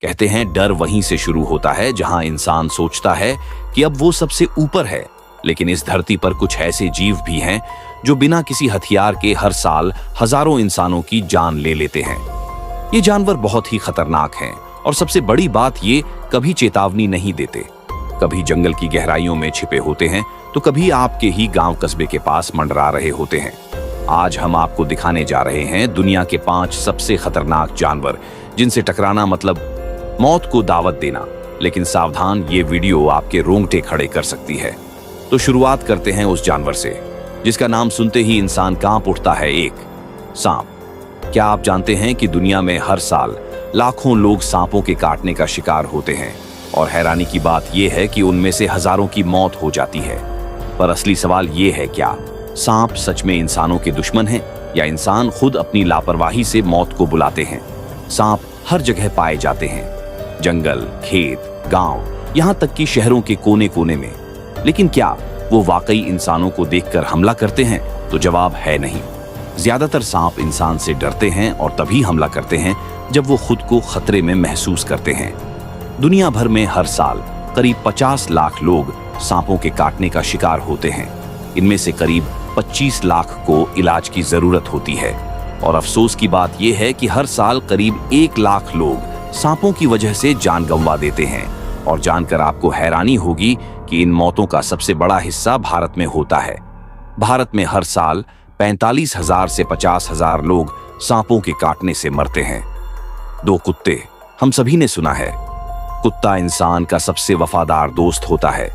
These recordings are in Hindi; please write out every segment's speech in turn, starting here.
कहते हैं डर वहीं से शुरू होता है जहां इंसान सोचता है कि अब वो सबसे ऊपर है। लेकिन इस धरती पर कुछ ऐसे जीव भी हैं जो बिना किसी हथियार के हर साल हजारों इंसानों की जान ले लेते हैं। ये जानवर बहुत ही खतरनाक हैं और सबसे बड़ी बात ये कभी चेतावनी नहीं देते। कभी जंगल की गहराइयों में छिपे होते हैं तो कभी आपके ही गांव कस्बे के पास मंडरा रहे होते हैं। आज हम आपको दिखाने जा रहे हैं दुनिया के 5 सबसे खतरनाक जानवर जिनसे टकराना मतलब मौत को दावत देना। लेकिन सावधान, ये वीडियो आपके रोंगटे खड़े कर सकती है। तो शुरुआत करते हैं उस जानवर से जिसका नाम सुनते ही इंसान कांप उठता है, एक सांप। क्या आप जानते हैं कि दुनिया में हर साल लाखों लोग सांपों के काटने का शिकार होते हैं और हैरानी की बात यह है कि उनमें से हजारों की मौत हो जाती है। पर असली सवाल ये है, क्या सांप सच में इंसानों के दुश्मन हैं या इंसान खुद अपनी लापरवाही से मौत को बुलाते हैं? सांप हर जगह पाए जाते हैं, जंगल, खेत, गांव, यहां तक कि शहरों के कोने कोने में। लेकिन क्या वो वाकई इंसानों को देखकर हमला करते हैं? तो जवाब है नहीं। ज्यादातर सांप इंसान से डरते हैं और तभी हमला करते हैं जब वो खुद को खतरे में महसूस करते हैं। दुनिया भर में हर साल करीब 50 लाख लोग सांपों के काटने का शिकार होते हैं। इनमें से करीब 25 लाख को इलाज की जरूरत होती है। और अफसोस की बात यह है कि हर साल करीब 1 लाख लोग सांपों की वजह से जान गंवा देते हैं। और जानकर आपको हैरानी होगी कि इन मौतों का सबसे बड़ा हिस्सा भारत में होता है। भारत में हर साल 45,000 से 50,000 लोग सांपों के काटने से मरते हैं। 2 कुत्ते, हम सभी ने सुना है, कुत्ता इंसान का सबसे वफादार दोस्त होता है।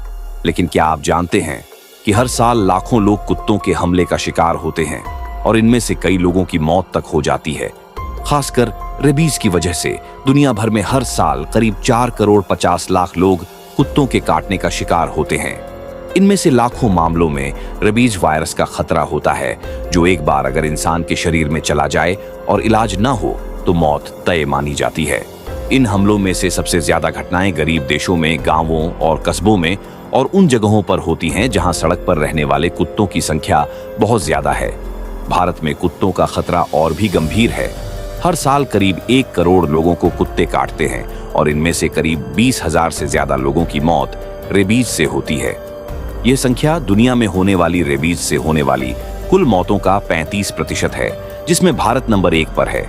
लेकिन क्या आप जानते हैं कि हर साल लाखों लोग कुत्तों के हमले का शिकार होते हैं और इनमें से कई लोगों की मौत तक हो जाती है। खासकर रेबीज की वजह से दुनिया भर में हर साल करीब 4 करोड़ 50 लाख लोग कुत्तों के काटने का शिकार होते हैं। इनमें से लाखों मामलों में रेबीज वायरस का खतरा होता है, जो एक बार अगर इंसान के शरीर में चला जाए और इलाज न हो तो मौत तय मानी जाती है। इन हमलों में से सबसे ज्यादा घटनाएं गरीब देशों में, गांवों और कस्बों में और उन जगहों पर होती हैं जहां सड़क पर रहने वाले कुत्तों की संख्या बहुत ज्यादा है। भारत में कुत्तों का खतरा और भी गंभीर है। हर साल करीब 1 करोड़ लोगों को कुत्ते काटते हैं और इनमें से करीब 20,000 से ज्यादा लोगों की मौत रेबीज से होती है। यह संख्या दुनिया में होने वाली रेबीज से होने वाली कुल मौतों का 35% है, जिसमें भारत नंबर 1 पर है।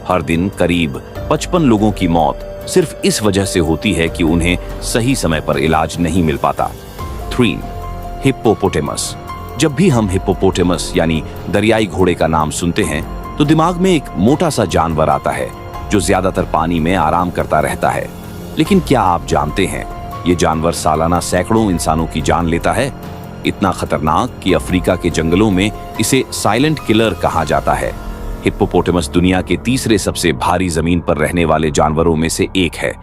हर दिन करीब 55 लोगों की मौत सिर्फ इस वजह से होती है कि उन्हें सही समय पर इलाज नहीं मिल पाता। 3. हिप्पोपोटेमस। जब भी हम हिप्पोपोटेमस यानी दरियाई घोड़े का नाम सुनते हैं तो दिमाग में एक मोटा सा जानवर आता है जो ज्यादातर पानी में आराम करता रहता है। लेकिन क्या आप जानते हैं ये जानवर सालाना सैकड़ों इंसानों की जान लेता है? इतना खतरनाक कि अफ्रीका के जंगलों में इसे साइलेंट किलर कहा जाता है। हिप्पोपोटेमस दुनिया के तीसरे सबसे भारी जमीन पर रहने वाले जानवरों में से एक है।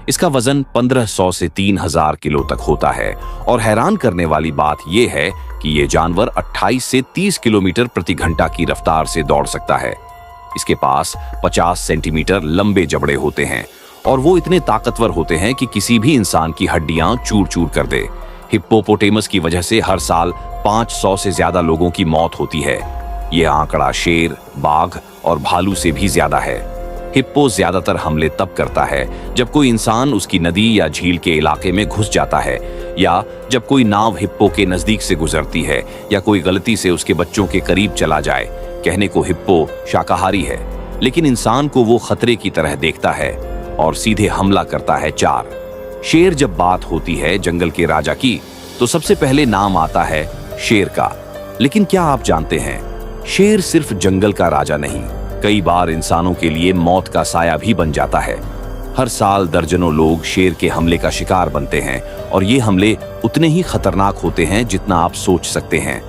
इसका वजन 1500 से 3000 किलो तक होता है और हैरान करने वाली बात यह है कि ये जानवर 28 से 30 किलोमीटर प्रति घंटा की रफ्तार से दौड़ सकता है। इसके पास 50 सेंटीमीटर लंबे जबड़े होते हैं और वो इतने ताकतवर होते हैं कि किसी भी इंसान की हड्डियां चूर चूर कर दे। हिप्पोपोटेमस की वजह से हर साल 500 से ज्यादा लोगों की मौत होती है। यह आंकड़ा शेर, बाघ और भालू से भी ज्यादा है। हिप्पो ज्यादातर हमले तब करता है जब कोई इंसान उसकी नदी या झील के इलाके में घुस जाता है, या जब कोई नाव हिप्पो के नजदीक से गुजरती है, या कोई गलती से उसके बच्चों के करीब चला जाए। कहने को हिप्पो शाकाहारी है, लेकिन इंसान को वो खतरे की तरह देखता है और सीधे हमला करता है। 4. शेर। जब बात होती है जंगल के राजा की तो सबसे पहले नाम आता है शेर का। लेकिन क्या आप जानते हैं, शेर सिर्फ जंगल का राजा नहीं, कई बार इंसानों के लिए मौत का साया भी बन जाता है। हर साल दर्जनों लोग शेर के हमले का शिकार बनते हैं और ये हमले उतने ही खतरनाक होते हैं जितना आप सोच सकते हैं।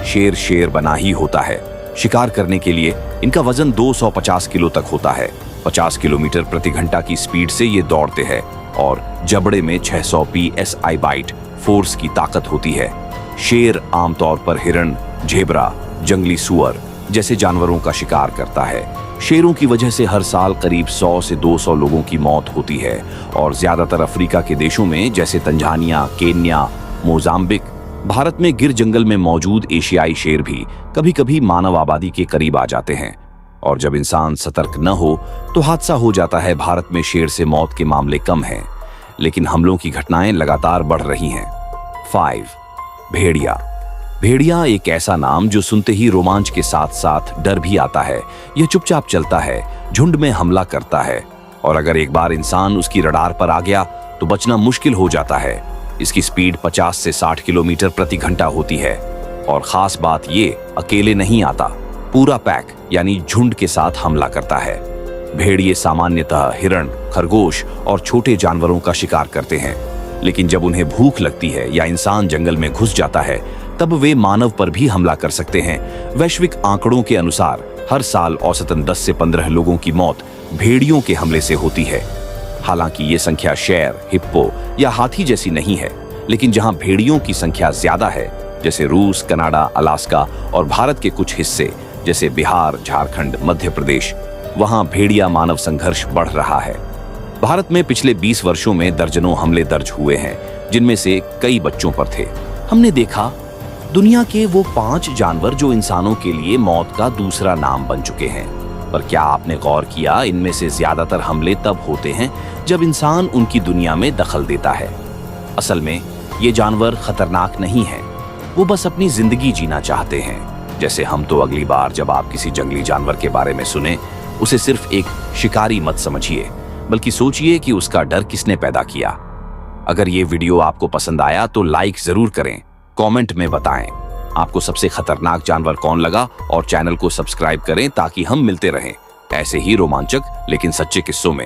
शेर शेर बना ही होता है। शिकार करने के लिए इनका वजन 250 किलो तक होता है। 50 किलोमीटर प्रति घंटा की स्पीड से ये दौड़ते हैं और जबड़े में 600 psi बाइट फोर्स की ताकत होती है। शेर आमतौर पर हिरण, झेबरा, जंगली सुअर जैसे जानवरों का शिकार करता है। शेरों की वजह से हर साल करीब 100 से 200 लोगों की मौत होती है और ज्यादातर अफ्रीका के देशों में जैसे तंजानिया, केन्या, मोजाम्बिक, भारत में गिर जंगल में मौजूद एशियाई शेर भी कभी-कभी मानव आबादी के करीब आ जाते हैं। और जब इंसान सतर्क न हो तो हादसा हो जाता है। भारत में शेर से मौत के मामले कम हैं, लेकिन हमलों की घटनाएं लगातार बढ़ रही हैं। 5. भेड़िया। भेड़िया एक ऐसा नाम जो सुनते ही रोमांच के साथ साथ डर भी आता है। यह चुपचाप चलता है, झुंड में हमला करता है, और अगर एक बार इंसान उसकी रडार पर आ गया तो बचना मुश्किल हो जाता है। इसकी स्पीड 50 से 60 किलोमीटर प्रति घंटा होती है, और खास बात ये अकेले नहीं आता, पूरा पैक यानी झुंड के साथ हमला करता है। भेड़िए सामान्यतः हिरण, खरगोश और छोटे जानवरों का शिकार करते हैं, लेकिन जब उन्हें भूख लगती है या इंसान जंगल में घुस जाता है तब वे मानव पर भी हमला कर सकते हैं। वैश्विक आंकड़ों के अनुसार हर साल औसतन 10 से 15 लोगों की मौत भेड़ियों के हमले से होती है। हालांकि ये संख्या शेर, हिप्पो या हाथी जैसी नहीं है, लेकिन जहां भेड़ियों की संख्या ज्यादा है, जैसे रूस, कनाडा, अलास्का और भारत के कुछ हिस्से जैसे बिहार, झारखंड, मध्य प्रदेश, वहां भेड़िया मानव संघर्ष बढ़ रहा है। भारत में पिछले 20 वर्षों में दर्जनों हमले दर्ज हुए हैं, जिनमें से कई बच्चों पर थे। हमने देखा दुनिया के वो 5 जानवर जो इंसानों के लिए मौत का दूसरा नाम बन चुके हैं। पर क्या आपने गौर किया, इनमें से ज्यादातर हमले तब होते हैं जब इंसान उनकी दुनिया में दखल देता है। असल में ये जानवर खतरनाक नहीं हैं, वो बस अपनी जिंदगी जीना चाहते हैं। जैसे हम, तो अगली बार जब आप किसी जंगली जानवर के बारे में सुने, उसे सिर्फ एक शिकारी मत समझिए, बल्कि सोचिए कि उसका डर किसने पैदा किया। अगर ये वीडियो आपको पसंद आया तो लाइक जरूर करें, कमेंट में बताएं आपको सबसे खतरनाक जानवर कौन लगा, और चैनल को सब्सक्राइब करें ताकि हम मिलते रहें ऐसे ही रोमांचक लेकिन सच्चे किस्सों में।